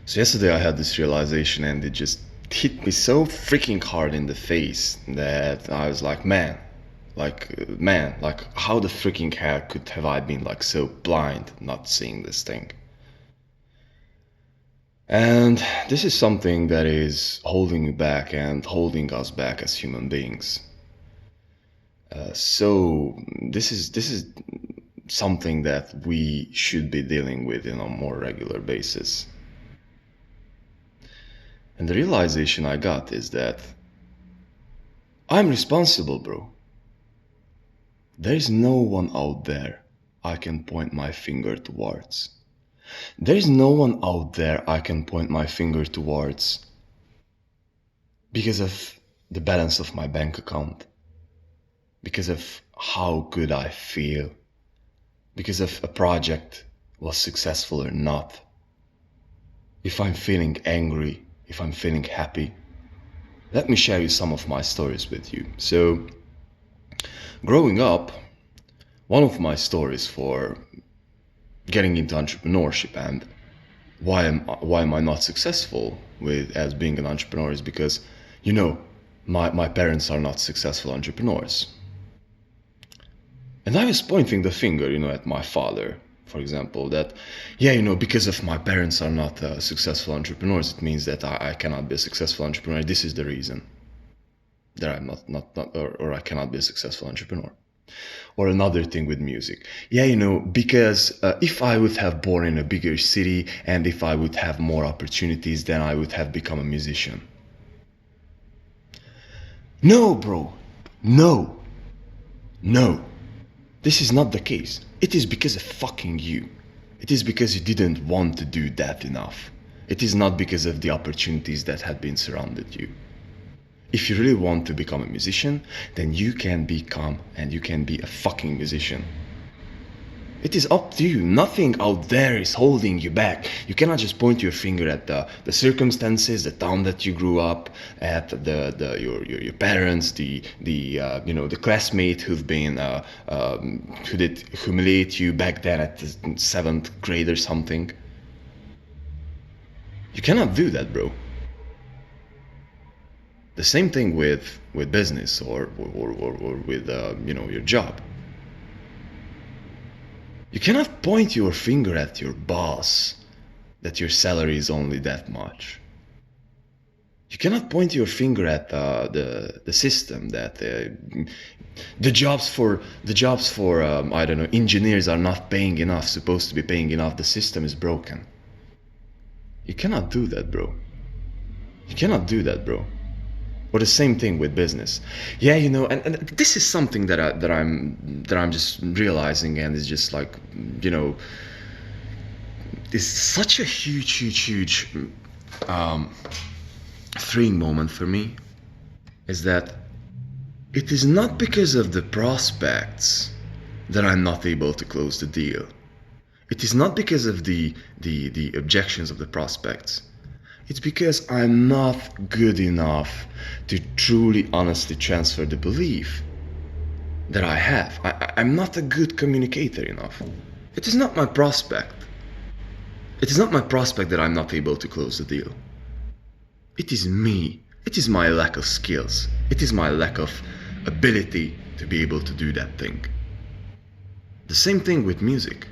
So yesterday I had this realization and it just hit me so freaking hard in the face that I was like, man, like how the freaking hell could have I been like so blind not seeing this thing? And this is something that is holding me back and holding us back as human beings. So this is something that we should be dealing with on a more regular basis. And the realization I got is that I'm responsible, bro. There's no one out there I can point my finger towards. There's no one out there I can point my finger towards because of the balance of my bank account, because of how good I feel, because if a project was successful or not, if I'm feeling angry, if I'm feeling happy. Let me share you some of my stories with you. So, growing up, one of my stories for getting into entrepreneurship and why am I not successful with as being an entrepreneur is because, you know, my parents are not successful entrepreneurs. And I was pointing the finger, at my father, for example, that, because of my parents are not successful entrepreneurs, it means that I cannot be a successful entrepreneur. This is the reason that I'm not or I cannot be a successful entrepreneur. Or another thing with music. Because if I would have born in a bigger city and if I would have more opportunities, then I would have become a musician. No, bro. No. No. This is not the case. It is because of fucking you. It is because you didn't want to do that enough. It is not because of the opportunities that had been surrounded you. If you really want to become a musician, then you can become and you can be a fucking musician. It is up to you. Nothing out there is holding you back. You cannot just point your finger at the circumstances, the town that you grew up, at your parents, the classmate who did humiliate you back then at the 7th grade or something. You cannot do that, bro. The same thing with business or with your job. You cannot point your finger at your boss that your salary is only that much. You cannot point your finger at the system that the jobs for I don't know, engineers are not paying enough, supposed to be paying enough. The system is broken. You cannot do that, bro. You cannot do that, bro. Or the same thing with business. And this is something that I'm just realizing, and it's just like, it's such a huge freeing moment for me, is that it is not because of the prospects that I'm not able to close the deal. It is not because of the objections of the prospects. It's because I'm not good enough to truly, honestly transfer the belief that I have. I'm not a good communicator enough. It is not my prospect. It is not my prospect that I'm not able to close the deal. It is me. It is my lack of skills. It is my lack of ability to be able to do that thing. The same thing with music.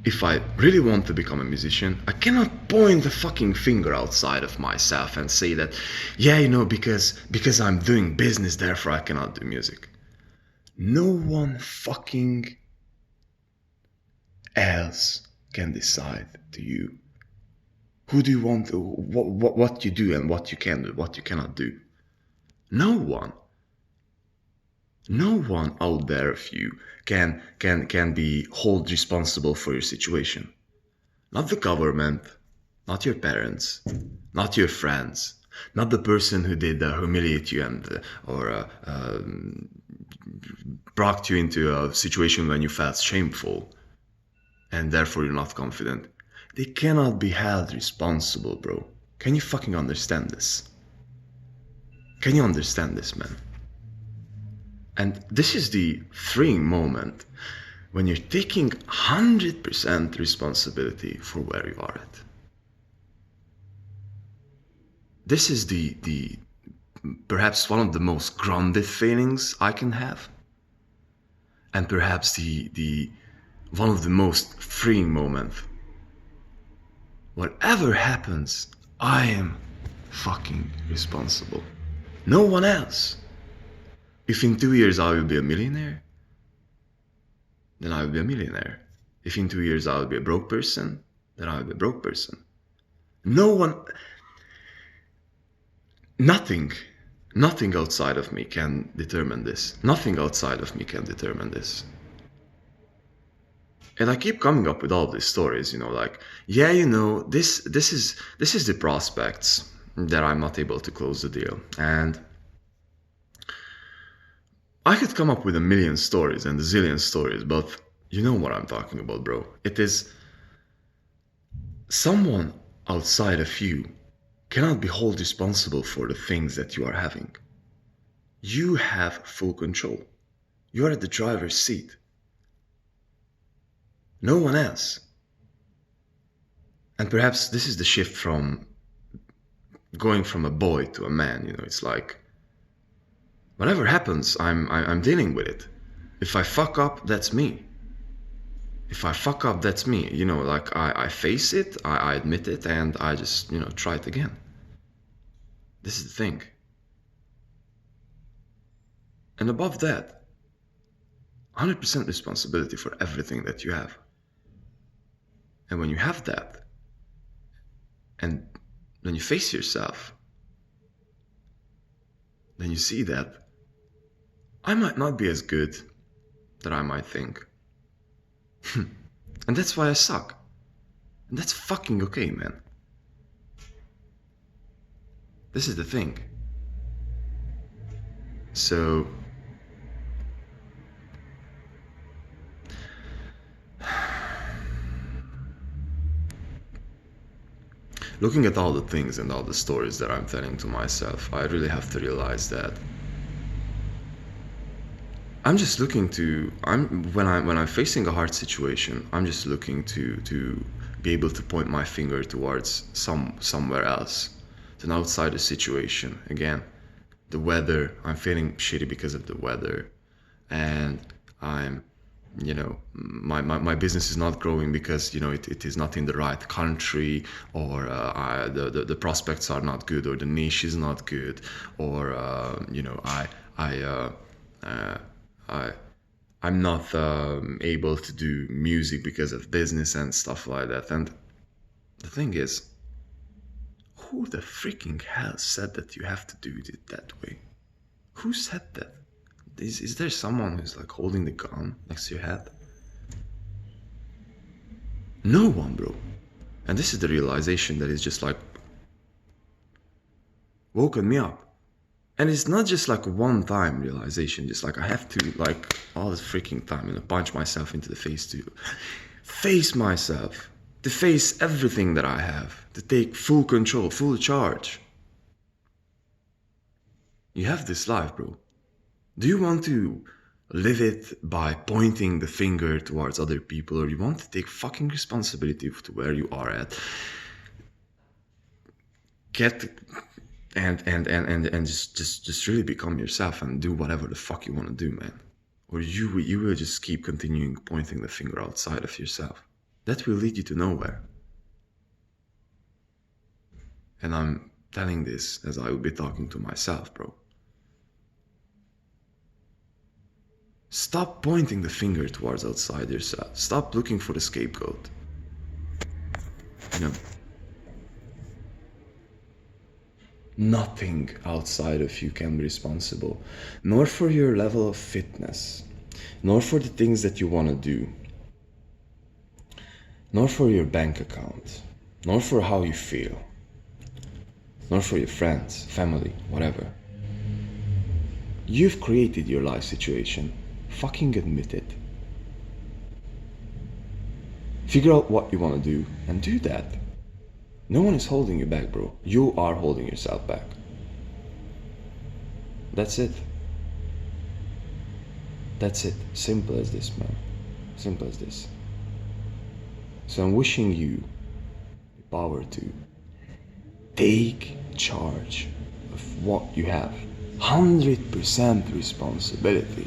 If I really want to become a musician, I cannot point the fucking finger outside of myself and say that, because I'm doing business, therefore I cannot do music. No one fucking else can decide to you who do you want to, what you do and what you can do, what you cannot do. No one. No one out there of you can be held responsible for your situation. Not the government, not your parents, not your friends, not the person who did humiliate you and or brought you into a situation when you felt shameful and therefore you're not confident. They cannot be held responsible, bro. Can you fucking understand this? Can you understand this, man? And this is the freeing moment when you're taking 100% responsibility for where you are at. this is the perhaps one of the most grounded feelings I can have, and perhaps the one of the most freeing moments. Whatever happens, I am fucking responsible. No one else. If in 2 years I will be a millionaire, then I will be a millionaire. If in 2 years I will be a broke person, then I will be a broke person. No one, nothing outside of me can determine this. Nothing outside of me can determine this. And I keep coming up with all these stories, like, yeah, this is the prospects that I'm not able to close the deal. And I could come up with a million stories and a zillion stories, but you know what I'm talking about, bro. It is someone outside of you cannot be held responsible for the things that you are having. You have full control. You are at the driver's seat. No one else. And perhaps this is the shift from going from a boy to a man. It's like, whatever happens, I'm dealing with it. If I fuck up, that's me. If I fuck up, that's me. Like I face it, I admit it, and I just, try it again. This is the thing. And above that, 100% responsibility for everything that you have. And when you have that, and when you face yourself, then you see that I might not be as good that I might think. And that's why I suck. And that's fucking okay, man. This is the thing. So looking at all the things and all the stories that I'm telling to myself, I really have to realize that I'm just looking to, when I'm facing a hard situation, I'm just looking to be able to point my finger towards somewhere else, than outside the situation. Again, the weather, I'm feeling shitty because of the weather, and I'm, my business is not growing because it is not in the right country, or the prospects are not good, or the niche is not good, or I'm not able to do music because of business and stuff like that. And the thing is, who the freaking hell said that you have to do it that way? Who said that? Is there someone who's like holding the gun next to your head? No one, bro. And this is the realization that is just like woken me up. And it's not just like a one-time realization, just like I have to, like, all this freaking time, punch myself into the face to face myself, to face everything that I have, to take full control, full charge. You have this life, bro. Do you want to live it by pointing the finger towards other people, or you want to take fucking responsibility to where you are at? And just really become yourself and do whatever the fuck you want to do, man. Or you will just keep continuing pointing the finger outside of yourself. That will lead you to nowhere. And I'm telling this as I will be talking to myself, bro. Stop pointing the finger towards outside yourself. Stop looking for the scapegoat. Nothing outside of you can be responsible, nor for your level of fitness, nor for the things that you want to do, nor for your bank account, nor for how you feel, nor for your friends, family, whatever. You've created your life situation. Fucking admit it. Figure out what you want to do and do that. No one is holding you back, bro. You are holding yourself back. That's it. That's it. Simple as this, man. Simple as this. So I'm wishing you the power to take charge of what you have. 100% responsibility.